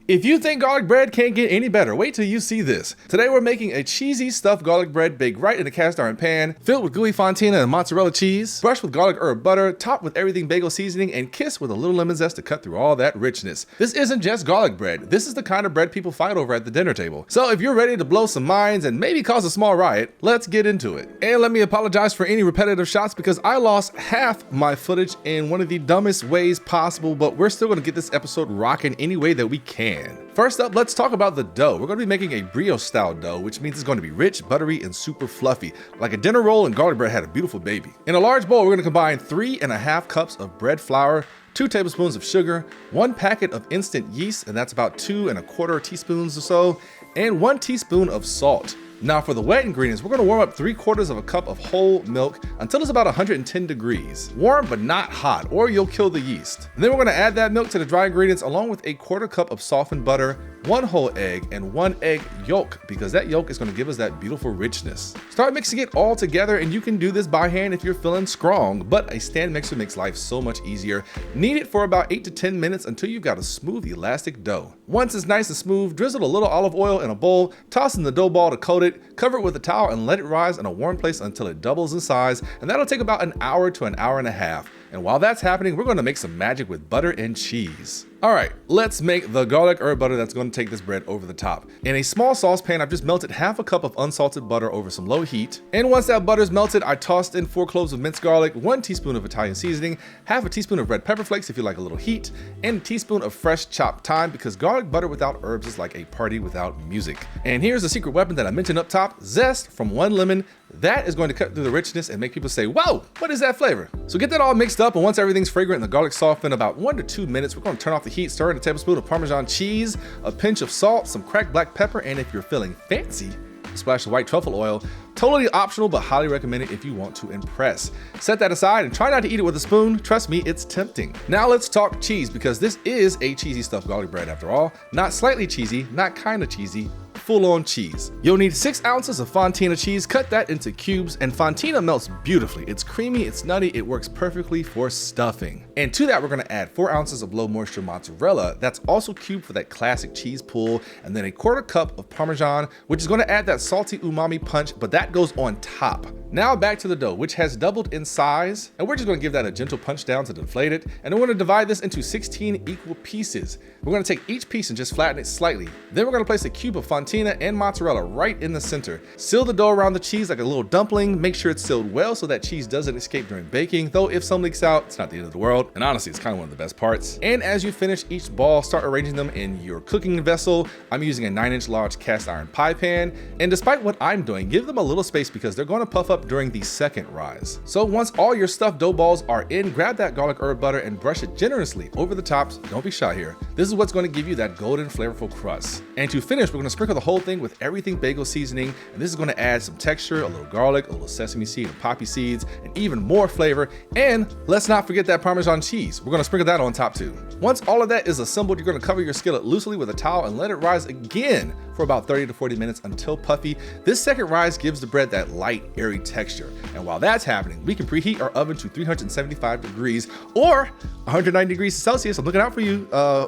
If you think garlic bread can't get any better, wait till you see this. Today we're making a cheesy stuffed garlic bread baked right in a cast iron pan, filled with gooey Fontina and mozzarella cheese, brushed with garlic herb butter, topped with everything bagel seasoning, and kissed with a little lemon zest to cut through all that richness. This isn't just garlic bread. This is the kind of bread people fight over at the dinner table. So if you're ready to blow some minds and maybe cause a small riot, let's get into it. And let me apologize for any repetitive shots because I lost half my footage in one of the dumbest ways possible, but we're still gonna get this episode rocking any way that we can. First up, let's talk about the dough. We're gonna be making a brioche-style dough, which means it's gonna be rich, buttery, and super fluffy. Like a dinner roll and garlic bread had a beautiful baby. In a large bowl, we're gonna combine 3.5 cups of bread flour, 2 tablespoons of sugar, 1 packet of instant yeast, and that's about 2¼ teaspoons or so, and 1 teaspoon of salt. Now for the wet ingredients, we're gonna warm up 3/4 cup of whole milk until it's about 110 degrees. Warm but not hot, or you'll kill the yeast. And then we're gonna add that milk to the dry ingredients along with 1/4 cup of softened butter, 1 whole egg, and 1 egg yolk, because that yolk is gonna give us that beautiful richness. Start mixing it all together, and you can do this by hand if you're feeling strong, but a stand mixer makes life so much easier. Knead it for about 8 to 10 minutes until you've got a smooth, elastic dough. Once it's nice and smooth, drizzle a little olive oil in a bowl, toss in the dough ball to coat it, cover it with a towel, and let it rise in a warm place until it doubles in size, and that'll take about an hour to an hour and a half. And while that's happening, we're gonna make some magic with butter and cheese. All right, let's make the garlic herb butter that's gonna take this bread over the top. In a small saucepan, I've just melted 1/2 cup of unsalted butter over some low heat. And once that butter's melted, I tossed in 4 cloves of minced garlic, 1 teaspoon of Italian seasoning, 1/2 teaspoon of red pepper flakes if you like a little heat, and a teaspoon of fresh chopped thyme, because garlic butter without herbs is like a party without music. And here's the secret weapon that I mentioned up top, zest from 1 lemon. That is going to cut through the richness and make people say, whoa, what is that flavor? So get that all mixed up, and once everything's fragrant and the garlic soft in about 1 to 2 minutes, we're gonna turn off the heat, stir in a tablespoon of Parmesan cheese, a pinch of salt, some cracked black pepper, and if you're feeling fancy, a splash of white truffle oil. Totally optional, but highly recommended if you want to impress. Set that aside and try not to eat it with a spoon. Trust me, it's tempting. Now let's talk cheese, because this is a cheesy stuffed garlic bread after all. Not slightly cheesy, not kinda cheesy, full-on cheese. You'll need 6 ounces of Fontina cheese. Cut that into cubes, and Fontina melts beautifully. It's creamy, it's nutty, it works perfectly for stuffing. And to that, we're gonna add 4 ounces of low moisture mozzarella. That's also cubed for that classic cheese pull, and then 1/4 cup of Parmesan, which is gonna add that salty umami punch, but that goes on top. Now back to the dough, which has doubled in size, and we're just gonna give that a gentle punch down to deflate it, and we're gonna divide this into 16 equal pieces. We're gonna take each piece and just flatten it slightly. Then we're gonna place a cube of Fontina and mozzarella right in the center. Seal the dough around the cheese like a little dumpling. Make sure it's sealed well so that cheese doesn't escape during baking, though if some leaks out, it's not the end of the world, and honestly, it's kind of one of the best parts. And as you finish each ball, start arranging them in your cooking vessel. I'm using a 9-inch large cast iron pie pan, and despite what I'm doing, give them a little space because they're gonna puff up during the second rise. So once all your stuffed dough balls are in, grab that garlic herb butter and brush it generously over the tops. Don't be shy here. This is what's going to give you that golden flavorful crust. And to finish, we're going to sprinkle the whole thing with everything bagel seasoning, and this is going to add some texture, a little garlic, a little sesame seed and poppy seeds, and even more flavor. And let's not forget that Parmesan cheese. We're going to sprinkle that on top too. Once all of that is assembled, you're going to cover your skillet loosely with a towel and let it rise again for about 30 to 40 minutes until puffy. This second rise gives the bread that light, airy texture. And while that's happening, we can preheat our oven to 375 degrees or 190 degrees Celsius. I'm looking out for you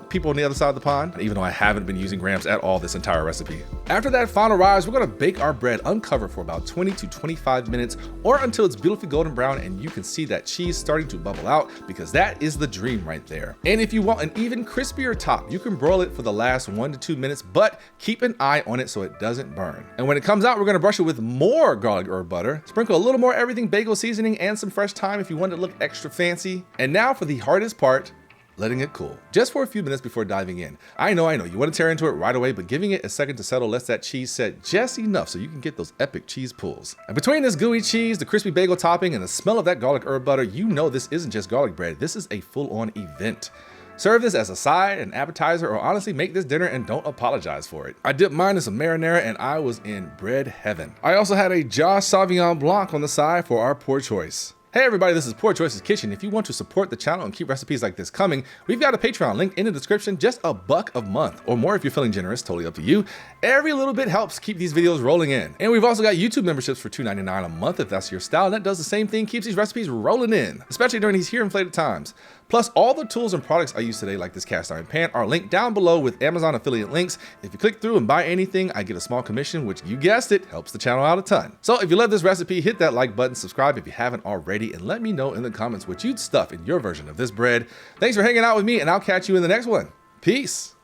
people on the other side of the pond, even though I haven't been using grams at all this entire recipe. After that final rise, we're gonna bake our bread uncovered for about 20 to 25 minutes or until it's beautifully golden brown and you can see that cheese starting to bubble out, because that is the dream right there. And if you want an even crispier top, you can broil it for the last 1 to 2 minutes, but keep an eye on it so it doesn't burn. And when it comes out, we're gonna brush it with more garlic herb butter, sprinkle a little more everything bagel seasoning and some fresh thyme if you want it to look extra fancy. And now for the hardest part, letting it cool. Just for a few minutes before diving in. I know, you want to tear into it right away, but giving it a second to settle lets that cheese set just enough so you can get those epic cheese pulls. And between this gooey cheese, the crispy bagel topping, and the smell of that garlic herb butter, you know this isn't just garlic bread, this is a full-on event. Serve this as a side, an appetizer, or honestly make this dinner and don't apologize for it. I dipped mine in some marinara and I was in bread heaven. I also had a Josh Sauvignon Blanc on the side for our poor choice. Hey everybody, this is Poor Choices Kitchen. If you want to support the channel and keep recipes like this coming, we've got a Patreon link in the description, just $1 a month, or more if you're feeling generous, totally up to you. Every little bit helps keep these videos rolling in. And we've also got YouTube memberships for $2.99 a month if that's your style, and that does the same thing, keeps these recipes rolling in, especially during these here inflated times. Plus, all the tools and products I use today, like this cast iron pan, are linked down below with Amazon affiliate links. If you click through and buy anything, I get a small commission, which, you guessed it, helps the channel out a ton. So if you love this recipe, hit that like button, subscribe if you haven't already, and let me know in the comments what you'd stuff in your version of this bread. Thanks for hanging out with me, and I'll catch you in the next one. Peace.